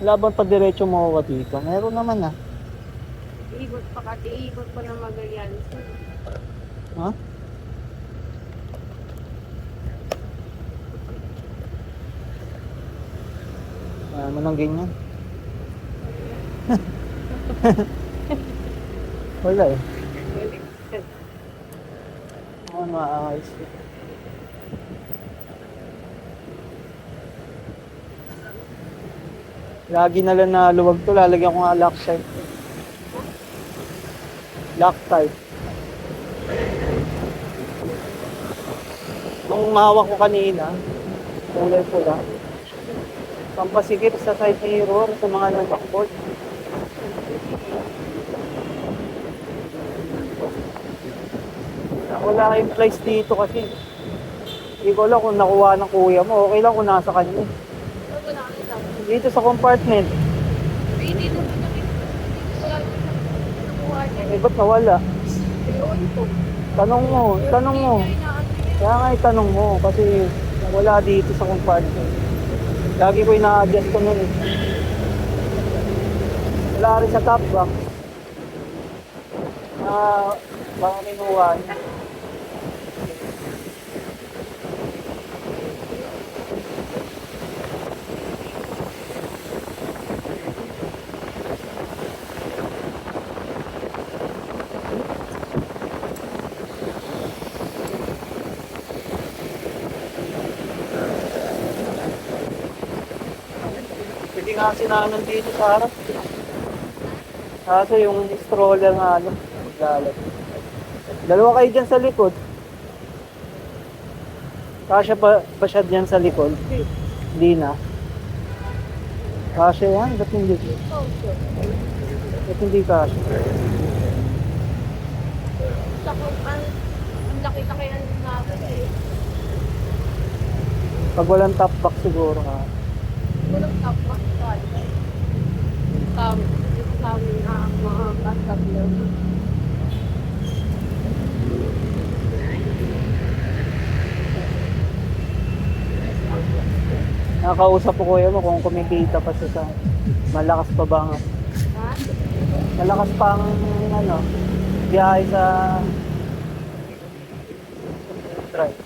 Laban pa diretso mo ako dito. Meron naman ah. Iikot pa kasi, iikot pa ng Magallanes. Ha? Mo nang ganyan. Wala eh. Ano maayos eh. Lagi na lang na luwag to. Lalagyan ko nga Loctite. Loctite. Nung mahawak ko kanina, kulay pula. Pampasikip sa side mirror sa mga nag-backboard. Wala kayong place dito kasi. Hindi ko alam kung nakuha ng kuya mo. Okay lang kung nasa kanya. Saan ko nakakita? Dito sa compartment. Ay, dito ko nakita. Dito ko lang nakuha niya. Eh, ba't nawala? Ayun po. Tanong mo, tanong mo. Kaya inaano niya. Kaya nga itanong mo kasi wala dito sa compartment. Lagi ko ina-adjust ko nun eh. Wala rin sa top box. Baka kinuha niya. Pwede nga sinanon dito sa harap. Kaso yung stroller nga ano, maglalag. Dalawa kayo dyan sa likod. Kasya pa siya dyan sa likod? Hindi na. Kasya yan? Ba't hindi? Ba't hindi kasya? Ang laki-laki ang natin eh. Pag walang top box siguro nga. Walang top box tayo. Kami na ang mga backup lang. Nakakausap ko kuya mo kung kumikita pa siya sa malakas pa ba nga. Ha? Malakas pang ano, biyahe sa drive.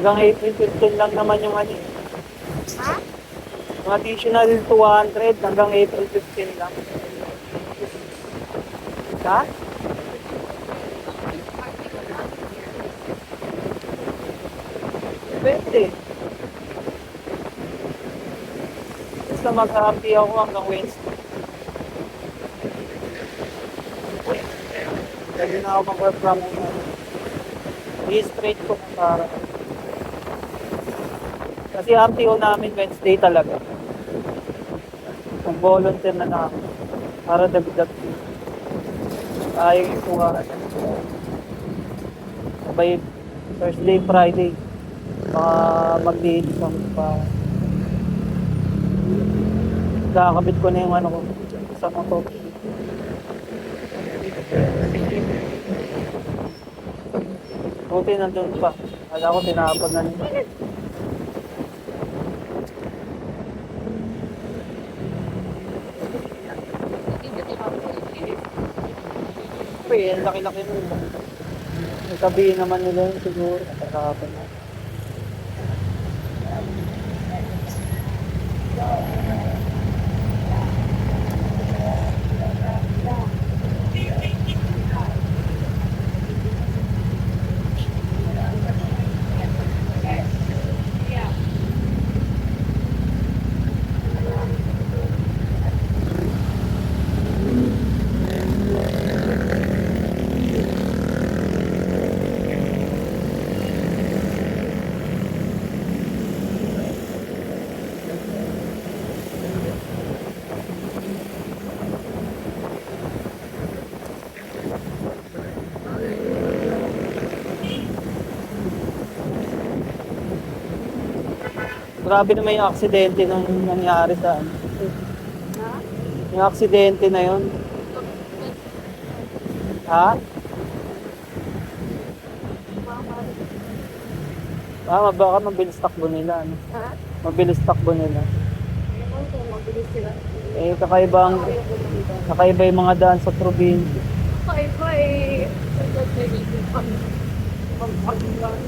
Hanggang April 15 lang naman yung ano. Ha? Yung additional 200 hanggang April 15 lang. Ha? Pwede. Basta mag-happy ako hanggang Wednesday. Pwede na ako mag-work from home. I-straight ko para. Kasi RTO namin Wednesday talaga. Mag-volunteer na ako. Para dagdag. Ayaw yung kuha. Sabay Thursday, Friday. Baka mag-di-exam pa. Kakabit ko na yung ano ko. Sa motor. Buti nandun pa. Kala ko tinapon na nila. Ang laki-laki mo. Sabihin naman nila yun siguro. Nakakapin na. Grabe naman yung aksidente nung nangyari sa ano. Na? Yung aksidente na yun. Ha? Baka mabilis takbo nila. Ano? Ha? Mabilis takbo nila. Ewan ko, mabilis sila. Eh, kakaiba yung mga daan sa probinsya. Kakaiba eh. Pagpagpag.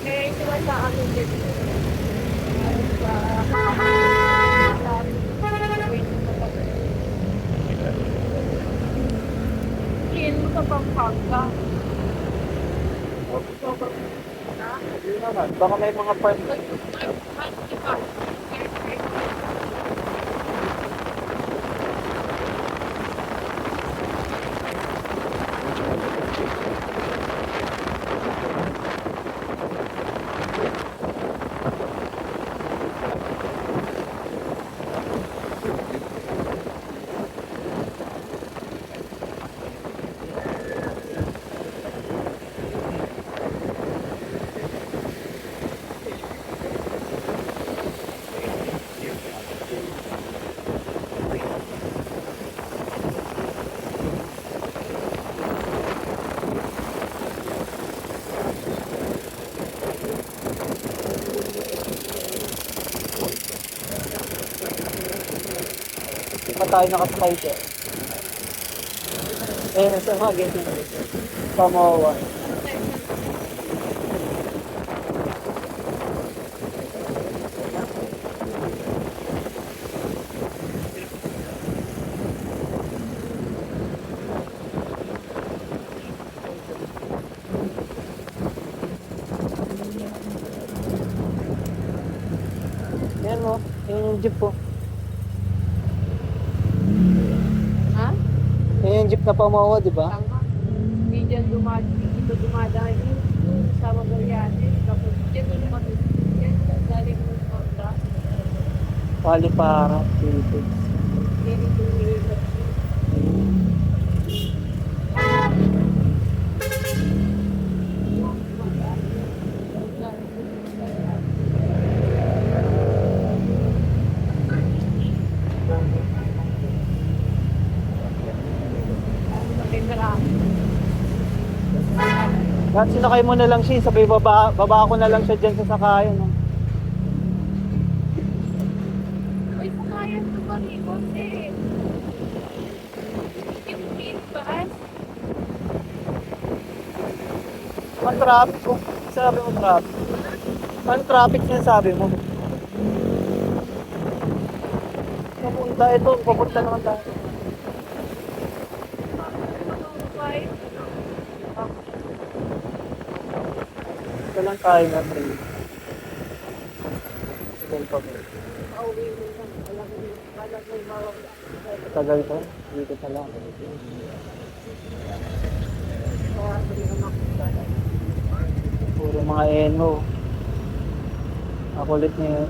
Kaya ito sa amin din. Tingin mo sa Pampanga. Hindi naman. Baka may mga part. Hindi pa tayo nakasakay dyan. Eh, nasa mga ganyan. Pamawa. Yan mo, yung jeep po. Ha? Yung jeep na pamawa, di ba? Tama. Hindi dyan dito dumadaan yung sa Magallanes. Tapos dyan yung dyan galing mo sa Honda. Palipara, Philippines. Hindi dito Lahat sinakay mo na lang siya, sabay baba ko na lang siya dyan sa sakayan. No? Uy, pumayag na ba ni Jose? Yung bus? Ang traffic ko. Sabi mo traffic. Ang traffic niya sabi mo. Papunta naman tayo. Ito lang tayo na free. Tagal pa ba? Tagal pa? Dito pa lang. Puro mga eno. Makulit niya yun.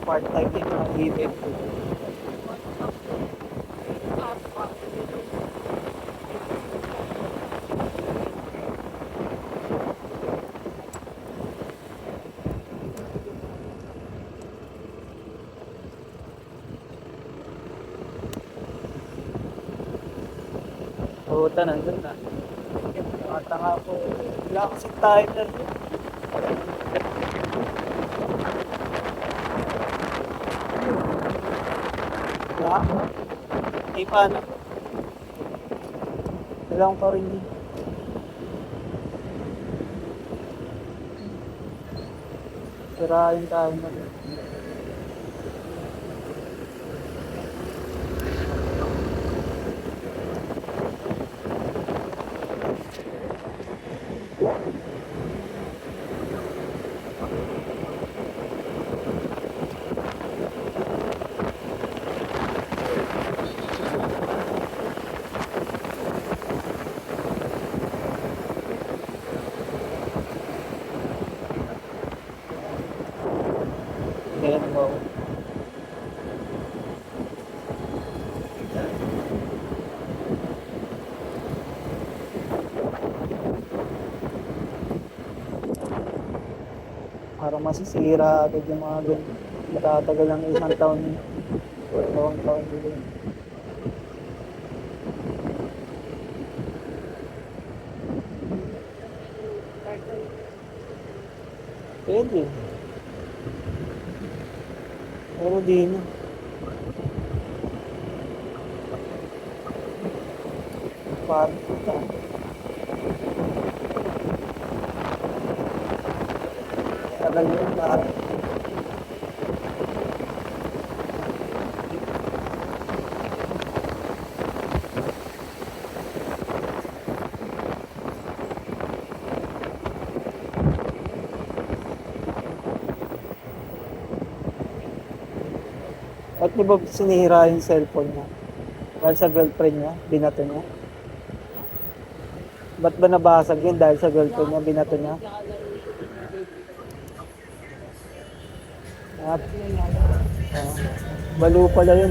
Part-time din mga event. Puta, nandun na. Matanga po. Wala kasi timer. Wala. Eh, paano? Kailangan pa rin din. Sirain tayo na. Parang masisira agad yung mga ganyan. Matatagal ng isang taon. Dalawang taon din. Pwede. Pero di na. Parang tagal yun. Parang at di ba sinira yung cellphone niya? Dahil sa girlfriend niya, binato niya. Ba't ba nabasag yun dahil sa girlfriend niya, binato niya? Ah, balo pala yun.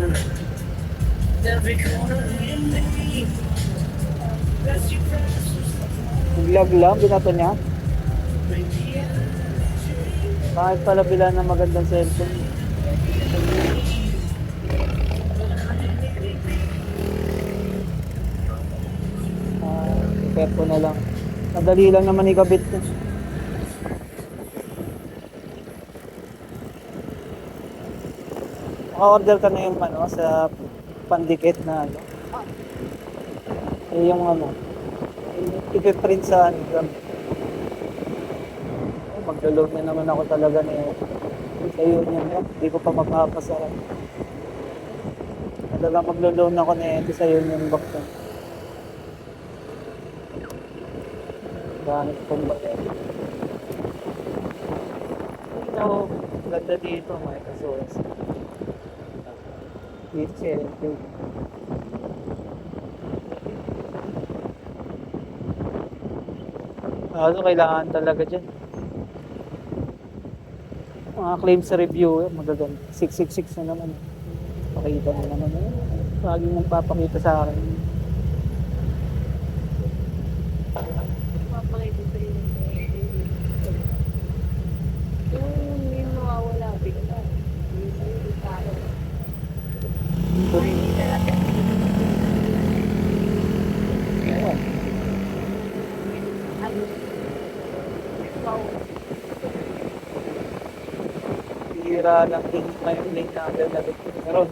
Naglag lang, binato niya. Bakit pala bila ng magandang cellphone? Repair ko na lang. Madali lang naman ikabit ko. Naka-order ka na yung ano, sa pandikit na ano. Yung ano, ipiprint sa ano. Maglo-load na naman ako talaga sa Union Bank. Hindi ko pa mapapasarap. Talaga maglo-loan ako ito sa Union Bank. Ganit kong ba yan? Ito, ganda dito, may kasuwas. Dito siya, ano, kailangan talaga dyan. Mga claims review, magaganda. 666 na naman. Pakita na naman yun. Laging nagpapakita sa akin. Papakita sa iyo. Yung nawawala, bigla. Yung tao. Ayan. Ano? Wow. Hira lang din yung link na agad na rin. Pero,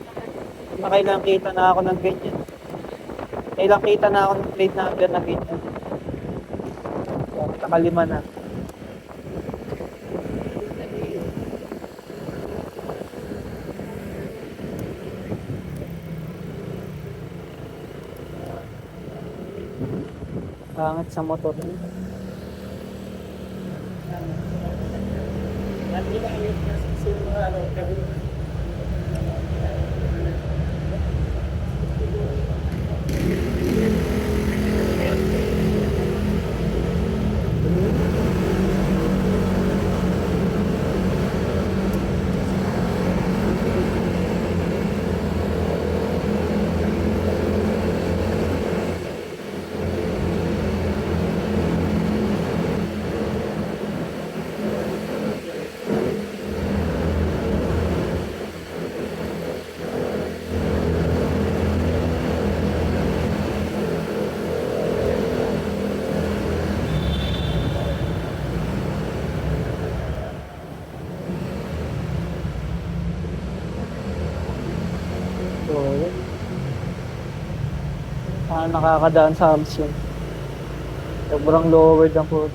nakailang kita na ako ng ganyan. Kailang kita na ako ng plate number na ganyan. So, nakalima na. Pangit sa motor. So, yun. Nakakadaan sa hubs yun. Sobrang lowered ang po.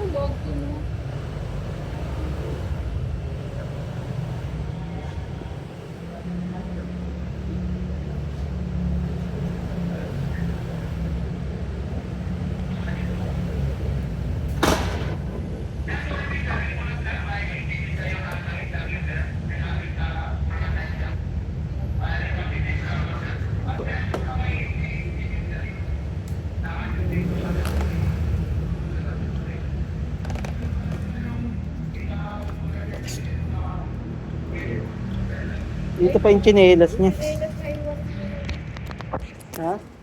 Dog to mo. Dito pa yung tsinelas niya. Kailan kayo Ha?